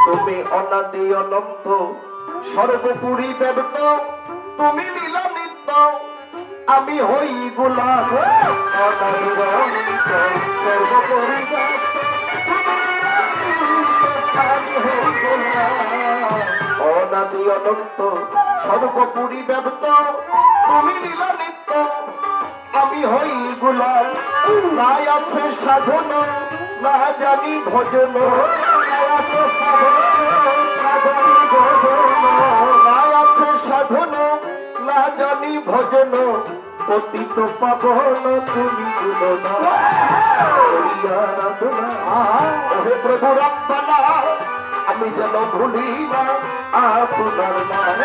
তুমি অনাদি অনন্ত সর্বোপরি ব্যর্থ, তুমি লীলা নিত্য, আমি হই গোলাম। সর্বোপরি অনাদি অনন্ত সর্বোপরি ব্যর্থ, তুমি লীলা নিত্য, আমি হই গোলাম। নাই আছে সাধন, না জানি ভজন, নাই আছে সাধন, না জানি ভজন, পতিত পাবন তুমি হে প্রভু রব্বানা, আমি যেন ভুলি না আপনার নাম।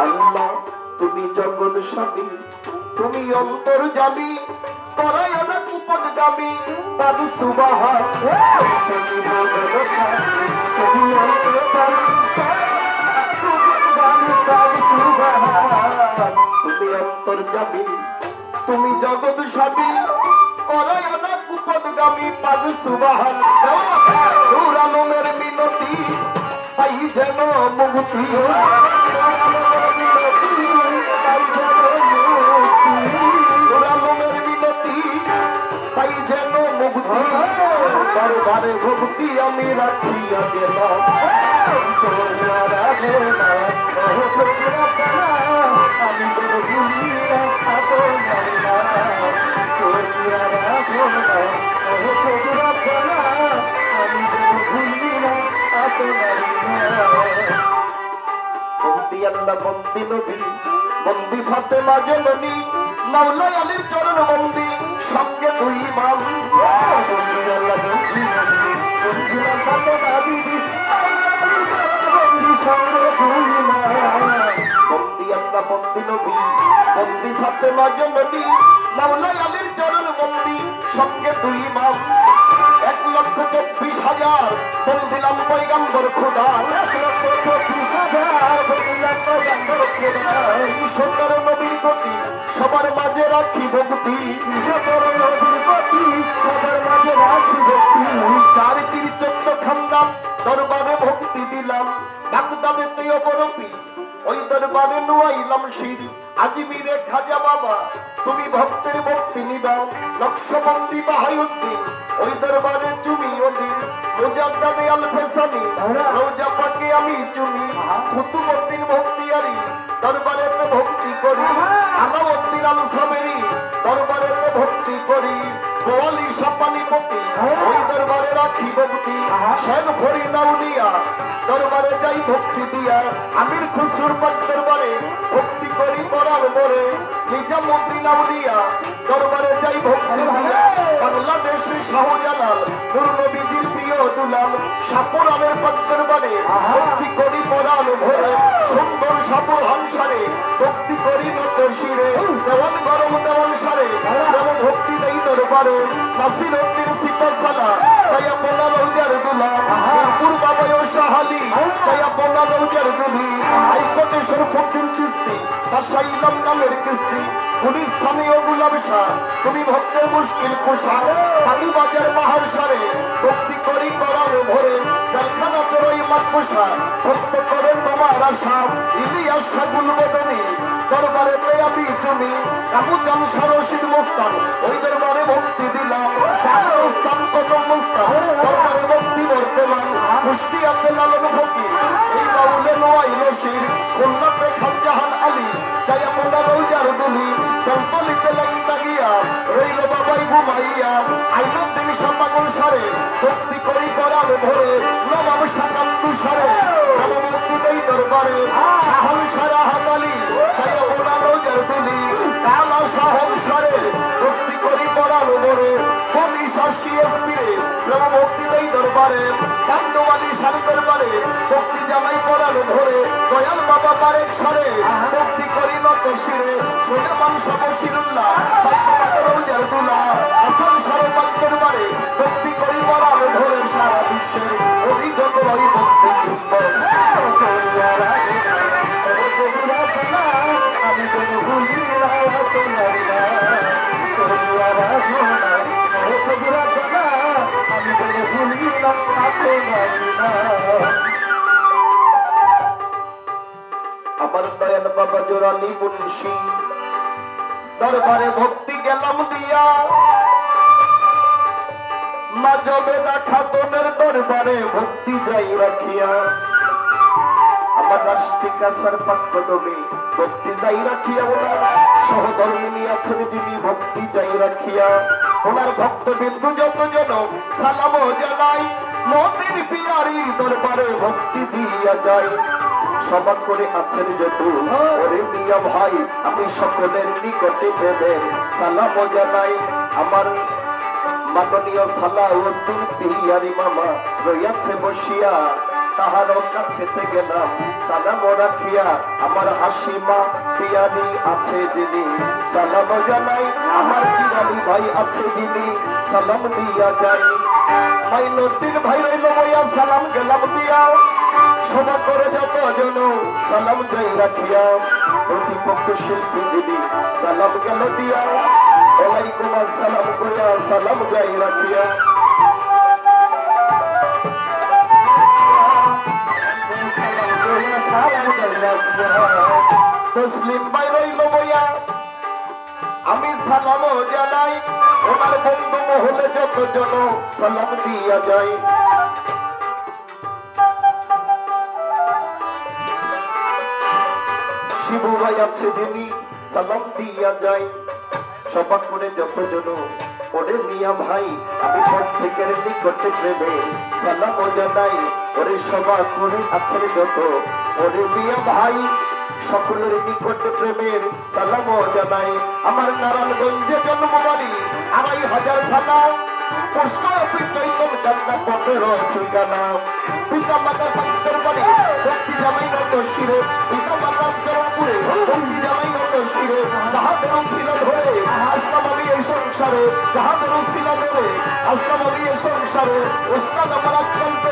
আল্লাহ তুমি জগৎ স্বামী, তুমি অন্তর্যামী, পরায়ণ কুপদগামী, বাবু সুবাহার। তুমি অন্তর্যামী, তুমি জগৎ স্বামী, পরায়ণ কুপদগামী, বাবু সুবাহার। নূর আলমের মিনতি পাই যেন মুক্তি, পাই যেন মুক্তি, দরবারে ভক্তি আমি রাখিয়া গেলাম। আমি বন্দি আল্লাহ, বন্দি নবী, বন্দি ফাতেমা জননী, মাওলা আলীর চরণ বন্দি, সঙ্গে দুই ইমাম। বন্দি আল্লাহ, বন্দি নবী, বন্দি ফাতেমা বিবি, সঙ্গে দুই ইমাম। বন্দি আল্লাহ, বন্দি নবী, বন্দি ফাতেমা জননী, মাওলা আলীর চরণ বন্দি, সঙ্গে দুই ইমাম। 1,24,000 বল দিলাম পয়গম্বর খোদার, 1,24,000 বল দিলাম পয়গম্বর খোদার। 17 নবীর প্রতি সবার মাঝে রাখি ভক্তি, 17 নবীর প্রতি সবার মাঝে রাখি ভক্তি। 4 তীর 14 খান্দান দরবারে ভক্তি দিলাম, বাগদাদেতে অপরপি ওই দরবারে নুয়াইলাম শির। আজমিরে খাজা বাবা তুমি ভক্তের ভক্তি নিবা, নকশবন্দি বাহাউদ্দিন ওই দরবারে চুমি ওদিন। মুজাদ্দাদে আল ফেসানি রোজা পাকে আমি চুমি, কুতুবউদ্দিন ভক্তিয়ারি দরবারেতে ভক্তি করি। আলাউদ্দিন আল সাবেরি দরবারেতে ভক্তি করি। গোয়ালি সাপানিপতি ওই দরবারে রাখি ভক্তি। শেখ ফরিদ আউলিয়া দরবারে যাই ভক্তি দিয়া। আমির খুসরুর পাক দরবারে ভক্তি করি পরাল মরে। নিজামুদ্দিন আউলিয়া দরবারে যাই ভক্তি দিয়া। বাংলাদেশের শাহজালাল নূর নবীজির প্রিয় দুলাল, সাপুর আমের পাক দরবারে ভক্তি করি পরাল ভরে। সুন্দর সাপুর হামসারে ভক্তি করি নতর শিরে। দেওয়ান গরম দেওয়ান সারে যেমন ভক্তি দেই দরবারে। নাসির উদ্দিন সিপাসালা সায়া পোলা রৌজার দুলা, পূর্বাবয় শাহালি সায়া পোলা রৌজার দুলি। হাইকোর্টে শরফুদ্দিন চিস্তি বাসাইলাম নামের কিস্তি। পুলিশ স্থানীয় গুলাব শাহ তুমি ভক্তের মুশকিল কুশা। বাজার বাহার সারে ভক্তি করি করার ভরে। জলখানা তোরই মাকুশা ভক্ত করে তোমার আশা। ইলিয়াস শাগুল বদনী দরবারেতে আমি তুমি। কামুজান সরশিদ মুস্তান ওই দরবারে ভক্তি দিলাম। স্থান কত মুস্তান দরবারে ভক্তি বর্তমান। কুষ্টিয়াতে লালন ফকির এই বাউলে নোয়াই নসির। খুলনাতে খানজাহান আলী চাইয়া মোলা রৌজার দুলি। জলতলিতে লাইতা গিয়া রইল বাবাই ঘুমাইয়া। আইনুদ্দিন সাপাগল সারে ভক্তি করি করার ভরে। নবাব সাকান্দু সারে নবমুক্তি দেই দরবারে। শাহল সারা হাতালি চাইয়া মোলা রৌজার দুলি। কালা শাহল সারে ভক্তি করি করার ভরে। কবি শাসি এসপিরে নবমুক্তি দেই দরবারে। দরবারে কান্দওয়ালি শাড়ি দরবারে ভক্তি জামাই পড়ানো ধরে দয়াল বাবা পারে সরে ভক্তি করি নত শিরে সুলেমান সবশিরুল্লাহ রৌজার দুলা আসাম সরমান দরবারে ভক্তি করি পড়ানো ধরে সারা বিশ্বের অভিযোগ রই ভক্তি চুম্ব আমি কোনো ভুলি আমি কোনো ভুলি আমার দয়াল বাবা জোরালি মুন্সি দরবারে ভক্তি গেলাম দিয়া মাজবেদা খাতুনের দরবারে ভক্তি যাই রাখিয়া আমার রাষ্ট্রিক আসার পাক্যদমে ভক্তি যাই রাখিয়া ওনার সহধর্মিনী আছেন যিনি ভক্তি যাই রাখিয়া ওনার ভক্তবিন্দু যতজন সালাম জানাই মোদির পিয়ারির দরবারে ভক্তি দিয়া যায় সভা করে আছেন যত ওরে মিয়া ভাই আমি সকলের নিকটে দেবেন সালাম জানাই আমার মাননীয় সালাউদ্দিন পিয়ারি মামা রইয়াছে বসিয়া তাহার কাছেতে গেলাম সালাম রাখিয়া আমার হাসিমা পিয়ারি আছে যিনি সালাম জানাই আমার পিয়ারি ভাই আছে যিনি সালাম দিয়া যাই মাইনুদ্দিন ভাই রইল বইয়া সালাম গেলাম দিয়া সভা করে যত জন সালাম যাই রাখিয়া প্রতিপক্ষ শিল্পী যিনি সালাম গেল দিয়া ওয়ালাইকুম আসসালাম কইয়া সালাম যাই রাখিয়া তসলিম ভাই রইল বইয়া আমি সালাম জানাই ওনার বন্ধু মহলে যত জন সালাম দিয়া যায় শিবু ভাই আছে যিনি সালাম দিয়া যায় সভা করে যত জন ওরে মিয়া ভাই আমি প্রত্যেকের নিকটে প্রেমে সালাম জানাই ওরে সভা করে আছে যত ওরে মিয়া ভাই সকলের নিকটে প্রেমের সালাম জানাই আমার নারায়ণগঞ্জে জন্মবাড়ি ২৫০০ থানা পোস্ট অফিস চৈতন কান্না ১৫ ঠিকানা পিতা মাতার পাত্রের বাড়ি ভক্তি জামাই নত শিরে পিতা মাতার চরণপুরে ভক্তি জামাই নত শিরে যাহাদের শিলা ধরে আসলাম আমি এই সংসারে যাহাদের শিলা ধরে আসলাম আমি এই সংসারে ওস্তাদ আমার আক্রান্ত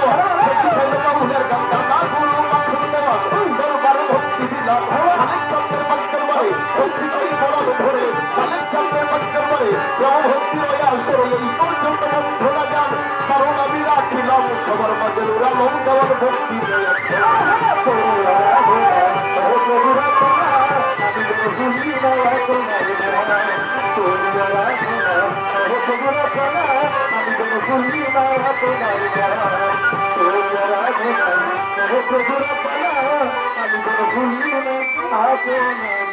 বেশি ভালো বাবুলের গান্ডা না গুরু মাখন দেওয়া দরবারে ভক্তি দিলাম খালেক চন্দ্রের পাত্রের বাড়ি ভক্তি করি বলার ধরে খালেক চন্দ্রের পাত্রের বাড়ি প্রভু ভক্তি রয়ে আসে এই পর্যন্ত বন্ধুরা যান কারণ আমি রাখিলাম সবার মাঝে ওরা লোক দেওয়ার ভক্তি আমি